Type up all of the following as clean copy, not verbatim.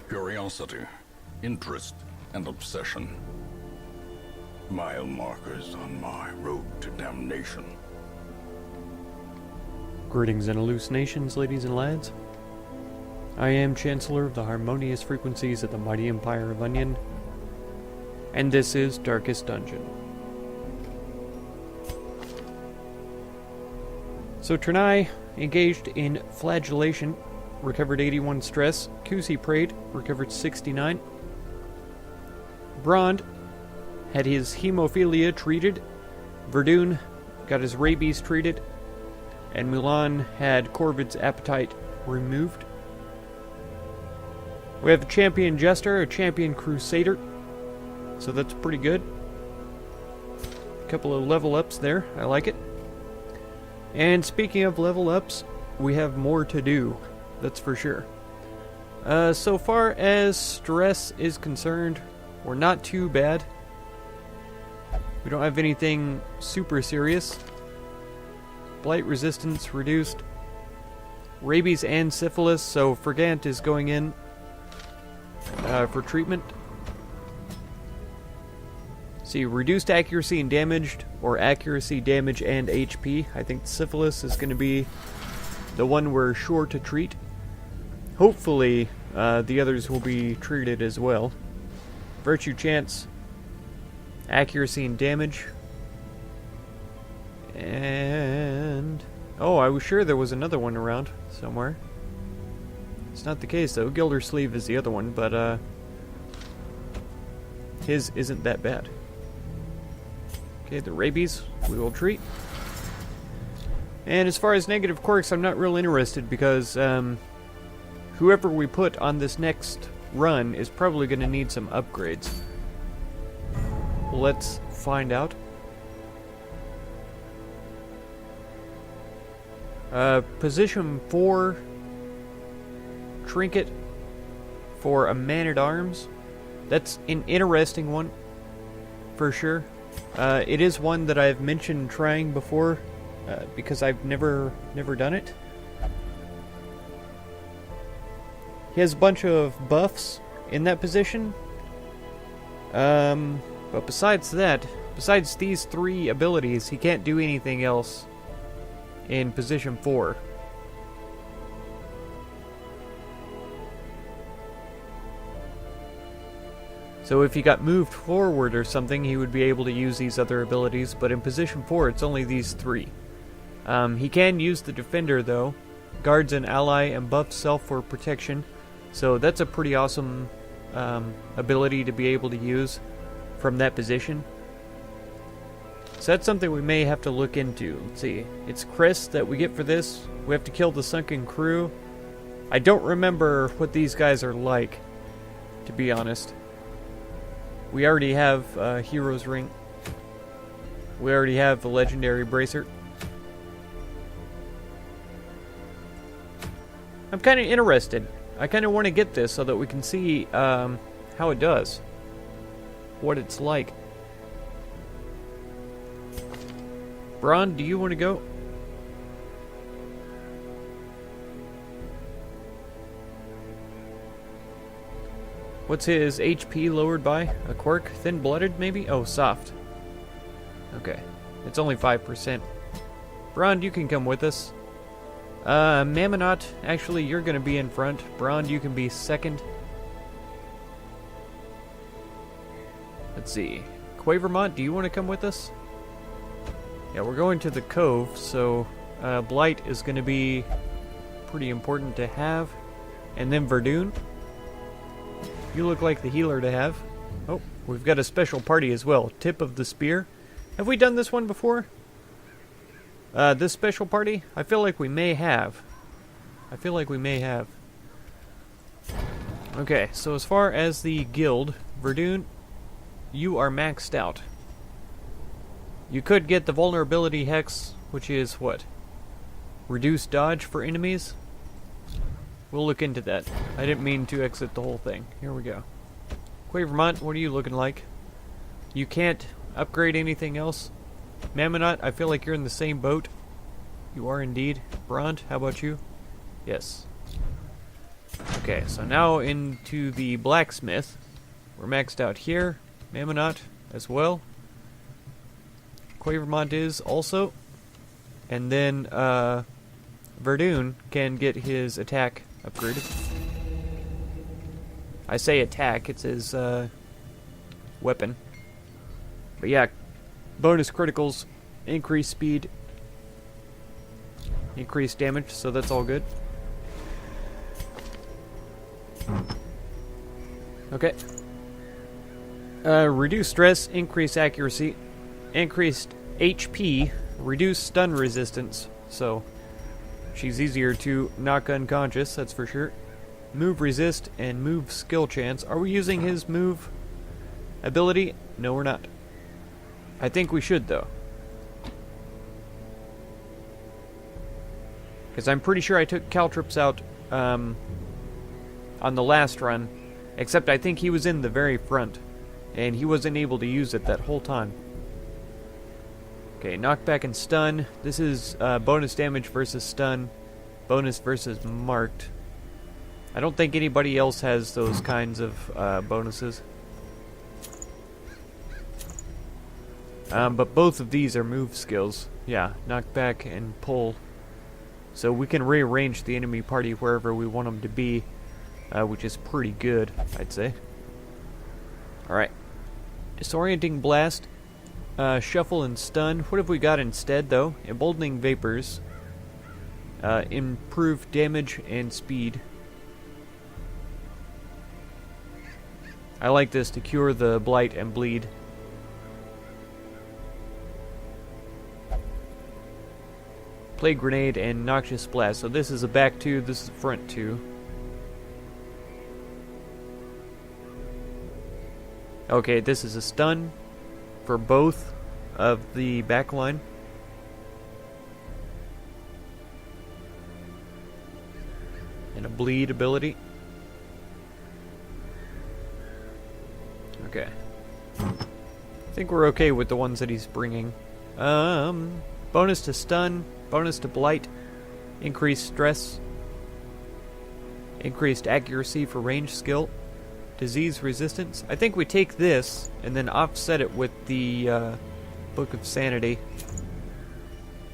Curiosity, interest, and obsession. Mile markers on my road to damnation. Greetings and hallucinations, ladies and lads. I am Chancellor of the Harmonious Frequencies of the Mighty Empire of Onion, and this is Darkest Dungeon. So Ternai engaged in flagellation, recovered 81 stress. Kusi prayed, recovered 69. Brond had his hemophilia treated. Verdun got his rabies treated. And Mulan had Corvid's appetite removed. We have a champion jester, a champion crusader. So that's pretty good. A couple of level ups there. I like it. And speaking of level ups, we have more to do. That's for sure. So far as stress is concerned, we're not too bad. We don't have anything super serious. Blight resistance reduced. Rabies and syphilis, so Frigant is going in for treatment. See, reduced accuracy and damaged, or accuracy, damage, and HP. I think syphilis is going to be the one we're sure to treat. Hopefully, the others will be treated as well. Virtue chance, accuracy and damage. And... oh, I was sure there was another one around somewhere. It's not the case, though. Gildersleeve is the other one, but, his isn't that bad. Okay, the rabies we will treat. And as far as negative quirks, I'm not real interested because, whoever we put on this next run is probably going to need some upgrades. Let's find out. Position 4 trinket for a man-at-arms. That's an interesting one, for sure. It is one that I've mentioned trying before, because I've never done it. He has a bunch of buffs in that position. But besides that, besides these 3 abilities, he can't do anything else in position 4. So if he got moved forward or something, he would be able to use these other abilities, but in position 4, it's only these 3. He can use the Defender, though. Guards an ally and buffs self for protection. So that's a pretty awesome ability to be able to use from that position. So that's something we may have to look into. Let's see. It's Chris that we get for this. We have to kill the Sunken crew. I don't remember what these guys are like, to be honest. We already have a Hero's Ring. We already have the Legendary Bracer. I'm kind of interested. I kind of want to get this so that we can see how it does. What it's like. Bron, do you want to go? What's his HP lowered by? A quirk? Thin-blooded, maybe? Oh, soft. Okay. It's only 5%. Brond, you can come with us. Mamonot, actually, you're going to be in front. Brond, you can be second. Let's see. Quavermont, do you want to come with us? Yeah, we're going to the Cove, so Blight is going to be pretty important to have. And then Verdun. You look like the healer to have. Oh, we've got a special party as well. Tip of the Spear. Have we done this one before? This special party? I feel like we may have. Okay, so as far as the guild, Verdun, you are maxed out. You could get the vulnerability hex, which is what? Reduce dodge for enemies? We'll look into that. I didn't mean to exit the whole thing. Here we go. Quavermont, what are you looking like? You can't upgrade anything else? Mamonot, I feel like you're in the same boat. You are indeed. Brond, how about you? Yes. Okay, so now into the blacksmith. We're maxed out here. Mammonaut as well. Quavermont is also. And then Verdun can get his attack upgraded. I say attack, it's his weapon. But yeah, bonus criticals, increased speed, increased damage, so that's all good. Okay. Reduce stress, increase accuracy, increased HP, reduce stun resistance, so she's easier to knock unconscious, that's for sure. Move resist and move skill chance. Are we using his move ability? No, we're not. I think we should, though. Because I'm pretty sure I took Caltrips out on the last run. Except I think he was in the very front. And he wasn't able to use it that whole time. Okay, knockback and stun. This is bonus damage versus stun. Bonus versus marked. I don't think anybody else has those kinds of bonuses. But both of these are move skills. Yeah, knockback and pull. So we can rearrange the enemy party wherever we want them to be. Which is pretty good, I'd say. Alright. Disorienting blast. Shuffle and stun. What have we got instead, though? Emboldening vapors. Improved damage and speed. I like this to cure the blight and bleed. Plague grenade and noxious blast. So this is a back 2, this is a front 2. Okay, this is a stun for both of the back line. And a bleed ability. Okay. I think we're okay with the ones that he's bringing. Bonus to stun, bonus to blight, increased stress, increased accuracy for range skill, disease resistance. I think we take this and then offset it with the Book of Sanity.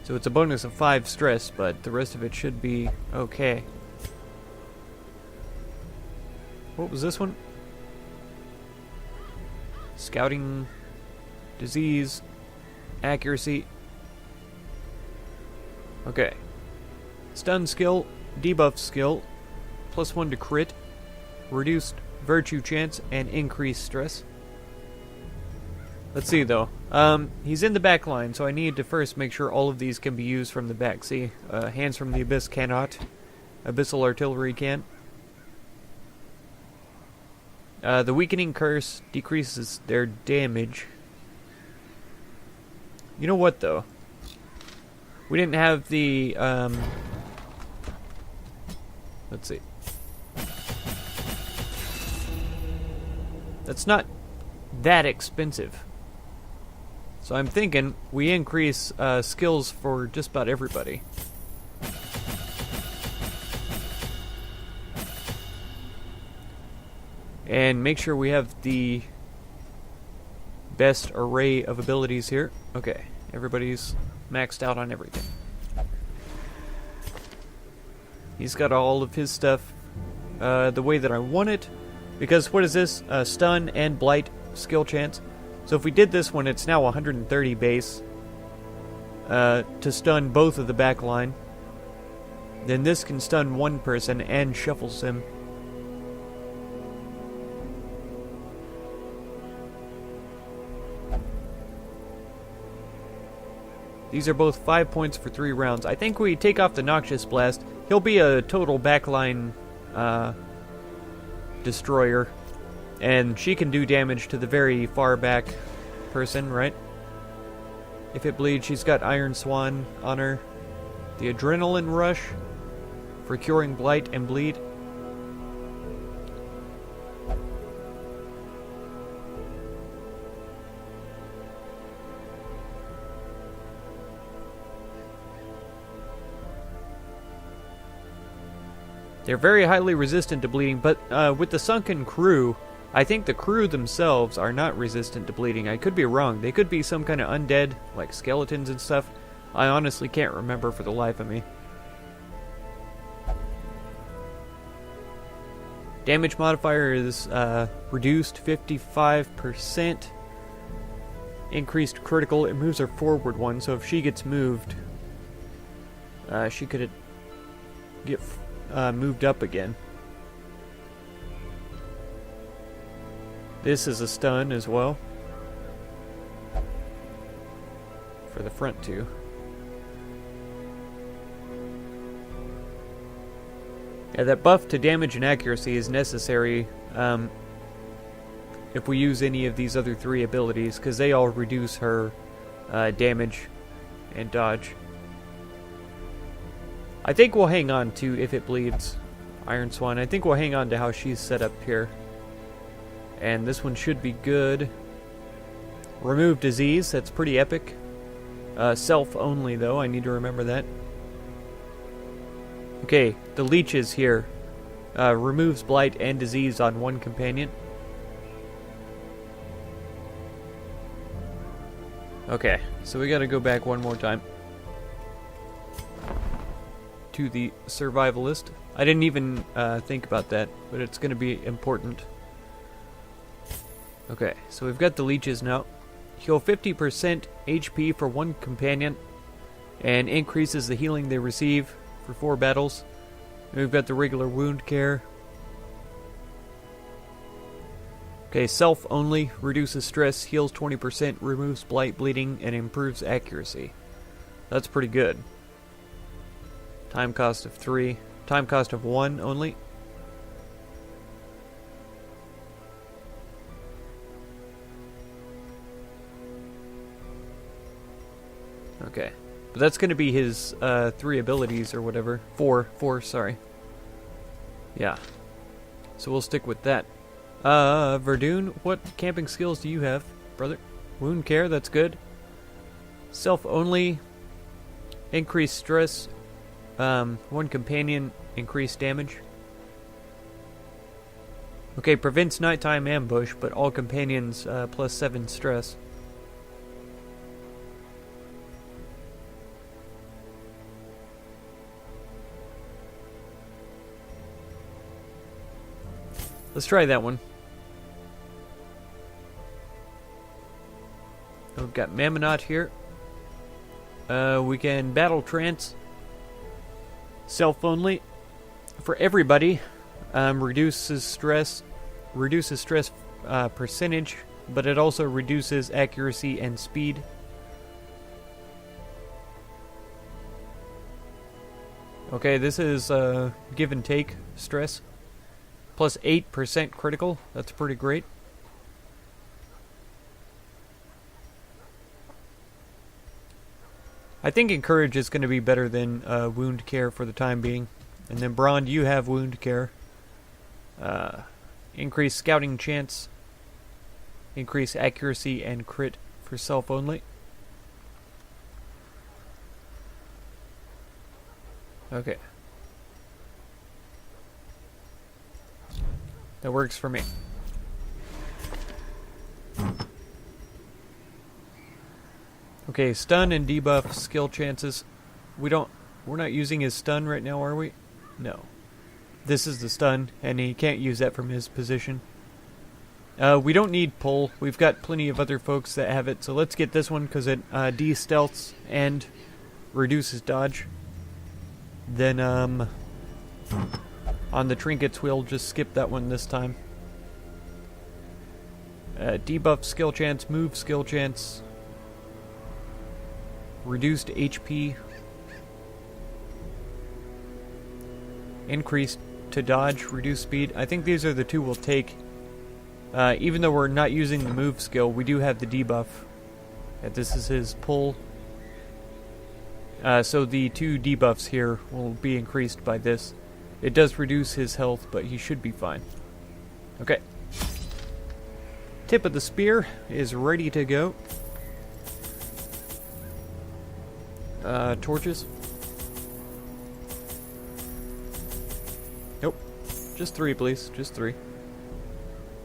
So it's a bonus of 5 stress, but the rest of it should be okay. What was this one? Scouting, disease, accuracy. Okay. Stun skill, debuff skill, +1 to crit, reduced virtue chance, and increased stress. Let's see though. He's in the back line, so I need to first make sure all of these can be used from the back. See, Hands from the Abyss cannot. Abyssal Artillery can. The Weakening Curse decreases their damage. You know what, though? We didn't have the, let's see. That's not that expensive. So I'm thinking we increase skills for just about everybody. And make sure we have the best array of abilities here. Okay, everybody's maxed out on everything. He's got all of his stuff the way that I want it. Because what is this? Stun and blight skill chance. So if we did this one, it's now 130 base to stun both of the back line. Then this can stun one person and shuffles him. These are both 5 points for 3 rounds. I think we take off the Noxious Blast. He'll be a total backline destroyer. And she can do damage to the very far back person, right? If it bleeds, she's got Iron Swan on her. The Adrenaline Rush for curing blight and bleed. They're very highly resistant to bleeding, but with the Sunken crew, I think the crew themselves are not resistant to bleeding. I could be wrong. They could be some kind of undead, like skeletons and stuff. I honestly can't remember for the life of me. Damage modifier is reduced 55%. Increased critical. It moves her forward one, so if she gets moved, she could get moved up again. This is a stun as well. For the front two. Yeah, that buff to damage and accuracy is necessary if we use any of these other three abilities, because they all reduce her damage and dodge. I think we'll hang on to If It Bleeds, Iron Swan. I think we'll hang on to how she's set up here. And this one should be good. Remove disease, that's pretty epic. Self only though, I need to remember that. Okay, the leeches here. Removes blight and disease on one companion. Okay, so we gotta go back one more time to the survivalist. I didn't even think about that, but it's gonna be important. Okay, so we've got the leeches now. Heal 50% HP for one companion and increases the healing they receive for 4 battles. And we've got the regular wound care. Okay, self only, reduces stress, heals 20%, removes blight, bleeding, and improves accuracy. That's pretty good. Time cost of 3. Time cost of 1 only. Okay. But that's going to be his 3 abilities or whatever. 4, sorry. Yeah. So we'll stick with that. Verdun, what camping skills do you have, brother? Wound care, that's good. Self only. Increased stress. One companion, increased damage. Okay, prevents nighttime ambush, but all companions plus 7 stress. Let's try that one. We've got Mammonaut here. We can battle trance. Self only. For everybody. Reduces stress percentage, but it also reduces accuracy and speed. Okay, this is give and take stress. Plus 8% critical. That's pretty great. I think Encourage is going to be better than Wound Care for the time being. And then Brond, you have Wound Care. Increase Scouting Chance. Increase Accuracy and Crit for self only. Okay. That works for me. Okay, stun and debuff skill chances. We're not using his stun right now, are we? No. This is the stun, and he can't use that from his position. We don't need pull. We've got plenty of other folks that have it, so let's get this one because it de-stealths and reduces dodge. Then, on the trinkets, we'll just skip that one this time. Debuff skill chance, move skill chance, reduced HP, increased to dodge, reduced speed. I think these are the 2 we'll take. Even though we're not using the move skill, we do have the debuff. This is his pull. So the 2 debuffs here will be increased by this. It does reduce his health, but he should be fine. Okay. Tip of the spear is ready to go. Torches. Nope. Just 3, please. Just 3.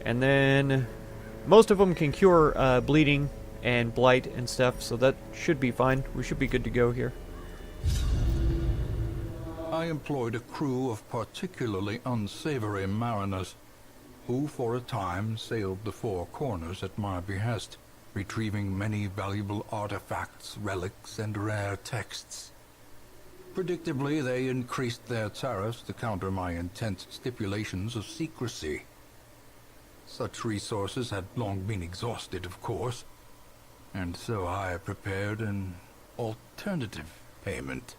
And then most of them can cure bleeding and blight and stuff, so that should be fine. We should be good to go here. I employed a crew of particularly unsavory mariners, who for a time sailed the four corners at my behest, retrieving many valuable artifacts, relics, and rare texts. Predictably, they increased their tariffs to counter my intense stipulations of secrecy. Such resources had long been exhausted, of course, and so I prepared an alternative payment.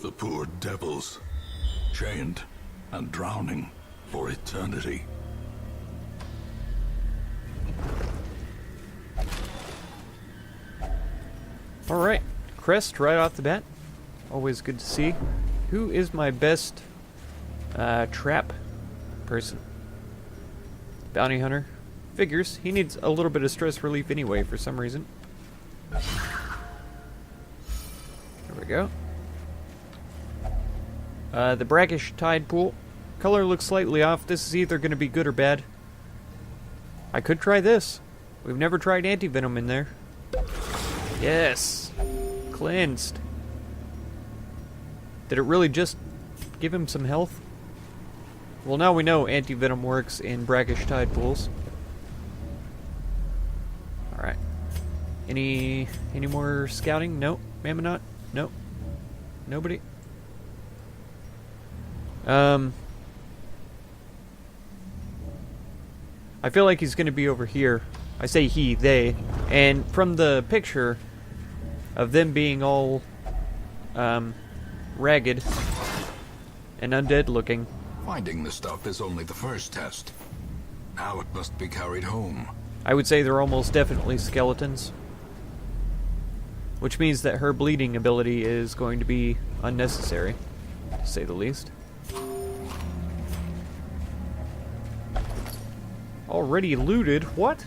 The poor devils, chained and drowning for eternity. Alright, crest right off the bat. Always good to see. Who is my best trap person? Bounty hunter. Figures. He needs a little bit of stress relief anyway for some reason. There we go. The brackish tide pool. Color looks slightly off. This is either going to be good or bad. I could try this. We've never tried anti-venom in there. Yes! Cleansed. Did it really just give him some health? Well, now we know anti-venom works in brackish tide pools. Alright. Any more scouting? Nope. Mammonaut? Nope. Nobody? I feel like he's gonna be over here. I say he, they. And from the picture of them being all, ragged and undead looking. Finding the stuff is only the first test. Now it must be carried home. I would say they're almost definitely skeletons. Which means that her bleeding ability is going to be unnecessary, to say the least. Already looted? What?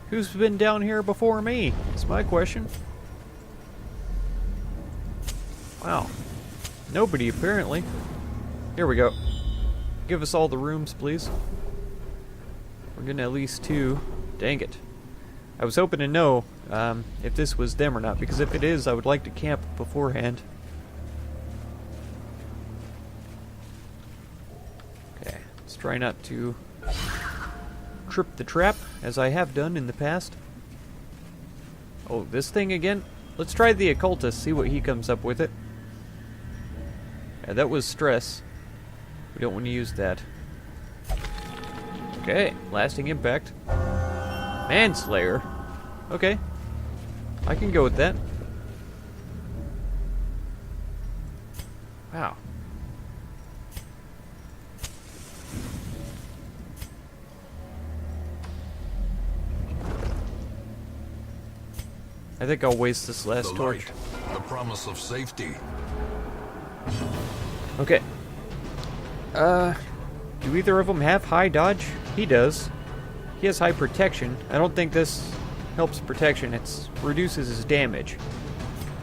Who's been down here before me? That's my question. Wow. Nobody, apparently. Here we go. Give us all the rooms, please. We're getting at least 2. Dang it. I was hoping to know if this was them or not, because if it is, I would like to camp beforehand. Okay, let's try not to trip the trap, as I have done in the past. Oh, this thing again? Let's try the occultist, see what he comes up with it. Yeah, that was stress. We don't want to use that. Okay, lasting impact. Manslayer. Okay. I can go with that. Wow. I think I'll waste this last torch. The promise of safety. Okay. Do either of them have high dodge? He does. He has high protection. I don't think this helps protection. It reduces his damage.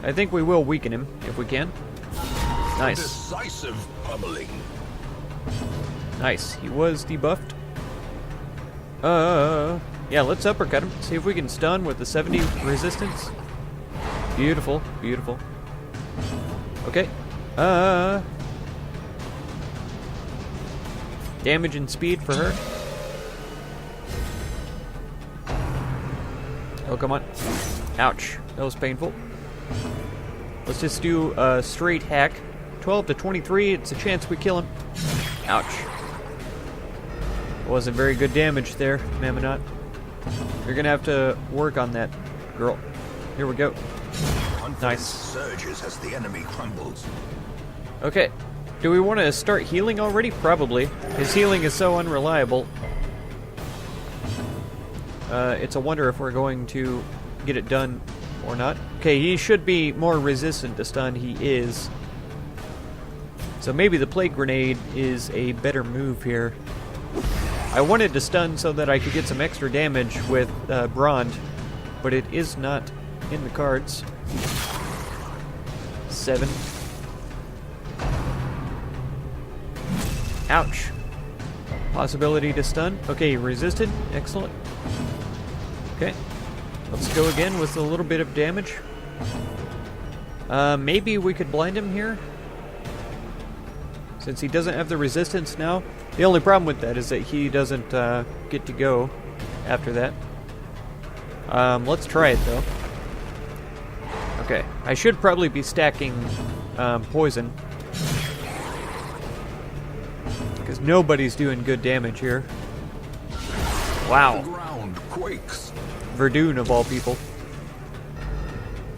I think we will weaken him if we can. Nice. Decisive pummeling. Nice. He was debuffed. Yeah, let's uppercut him. See if we can stun with the 70 resistance. Beautiful, beautiful. Okay. Damage and speed for her. Oh, come on. Ouch. That was painful. Let's just do a straight hack. 12 to 23. It's a chance we kill him. Ouch. Wasn't very good damage there, Mammonaut. You're gonna have to work on that, girl. Here we go. Nice. Surges as the enemy crumbles. Okay. Do we want to start healing already? Probably. His healing is so unreliable. It's a wonder if we're going to get it done or not. Okay, he should be more resistant to stun. He is. So maybe the plague grenade is a better move here. I wanted to stun so that I could get some extra damage with Brond, but it is not in the cards. 7. Ouch. Possibility to stun. Okay, resisted. Excellent. Okay. Let's go again with a little bit of damage. Maybe we could blind him here. Since he doesn't have the resistance now. The only problem with that is that he doesn't get to go after that. Let's try it though. Okay, I should probably be stacking poison. Because nobody's doing good damage here. Wow. The ground quakes. Verdun of all people.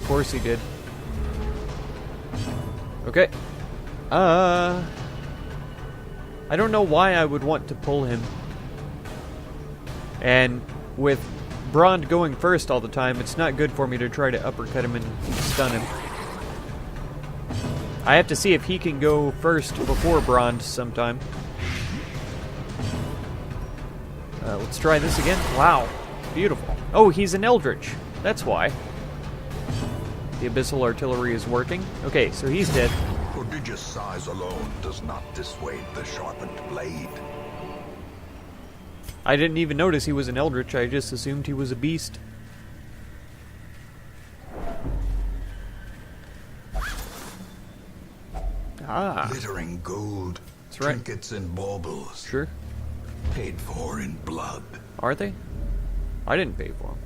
Of course he did. Okay. I don't know why I would want to pull him. And with Brond going first all the time, it's not good for me to try to uppercut him and stun him. I have to see if he can go first before Brond sometime. Let's try this again. Wow. Beautiful. Oh, he's an Eldritch. That's why. The Abyssal Artillery is working. Okay, so he's dead. Prodigious size alone does not dissuade the sharpened blade. I didn't even notice he was an Eldritch. I just assumed he was a beast. Ah. Glittering gold. That's right. Trinkets and baubles. Sure. Paid for in blood. Are they? I didn't pay for them.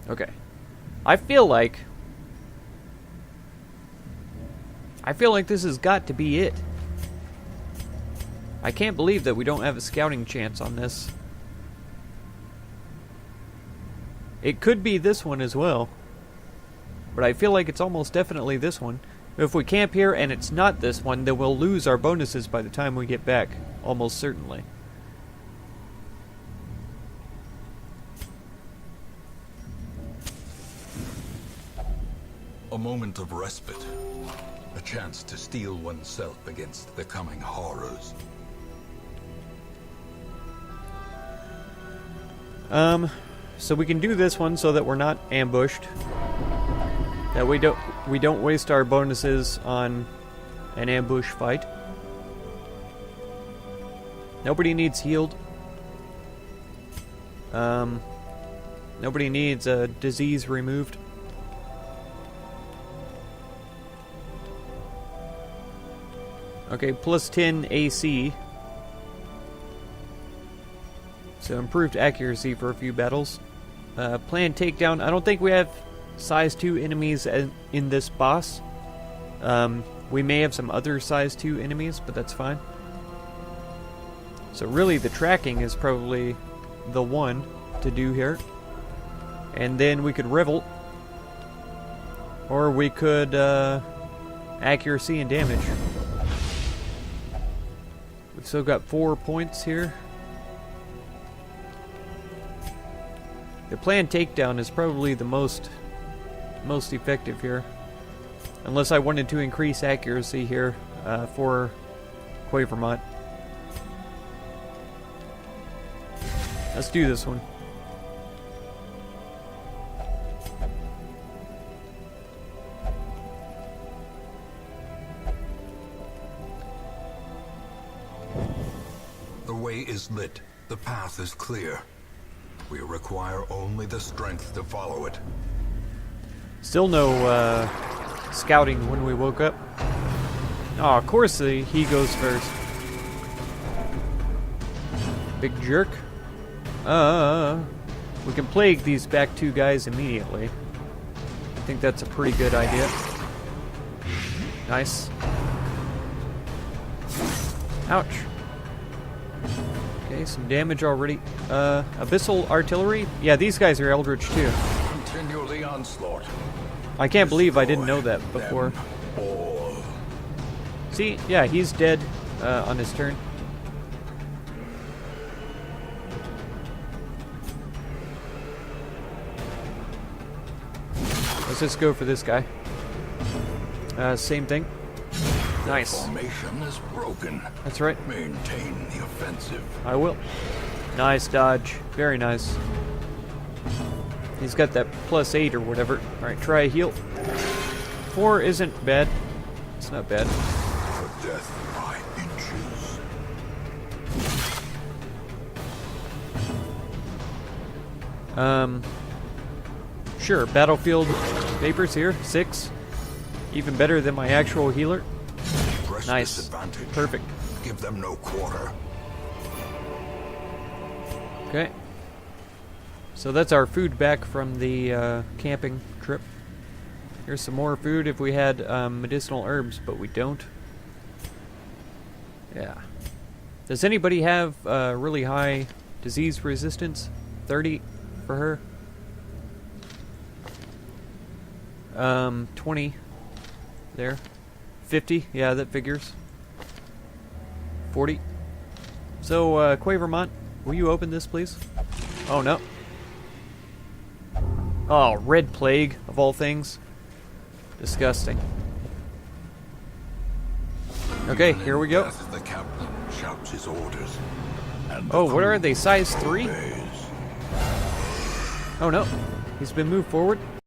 Okay. I feel like this has got to be it. I can't believe that we don't have a scouting chance on this. It could be this one as well. But I feel like it's almost definitely this one. If we camp here and it's not this one, then we'll lose our bonuses by the time we get back. Almost certainly. A moment of respite. A chance to steel oneself against the coming horrors. So we can do this one so that we're not ambushed. That we don't waste our bonuses on an ambush fight. Nobody needs healed. Nobody needs a disease removed. Okay, plus 10 AC. So improved accuracy for a few battles. Planned takedown. I don't think we have size 2 enemies in this boss. We may have some other size 2 enemies, but that's fine. So really the tracking is probably the one to do here. And then we could revolt. Or we could accuracy and damage. We've still got 4 points here. The planned takedown is probably the most effective here. Unless I wanted to increase accuracy here for Quavermont. Let's do this one. The way is lit. The path is clear. We require only the strength to follow it. Still no scouting when we woke up. Oh, of course he goes first. Big jerk. We can plague these back 2 guys immediately. I think that's a pretty good idea. Nice. Ouch. Okay, some damage already. Abyssal Artillery? Yeah, these guys are Eldritch too. Continue the onslaught. I can't believe I didn't know that before. All. See? Yeah, he's dead on his turn. Let's just go for this guy. Same thing. Nice. Formation is broken. That's right. Maintain the offensive. I will. Nice dodge. Very nice. He's got that +8 or whatever. Alright, try a heal. 4 isn't bad. It's not bad. For death by inches. Sure, battlefield vapors here, 6. Even better than my actual healer. Press Nice. disadvantage. Perfect. Give them no quarter. Okay. So that's our food back from the camping trip. Here's some more food if we had medicinal herbs, but we don't. Yeah. Does anybody have really high disease resistance? 30 for her. 20 there. 50, yeah, that figures. 40. So, Quavermont, will you open this, please? Oh, no. Oh, red plague, of all things. Disgusting. Okay, here we go. Death, the captain shouts his orders. And Oh, the what are crew they, size 3? obeys. Oh, no. He's been moved forward.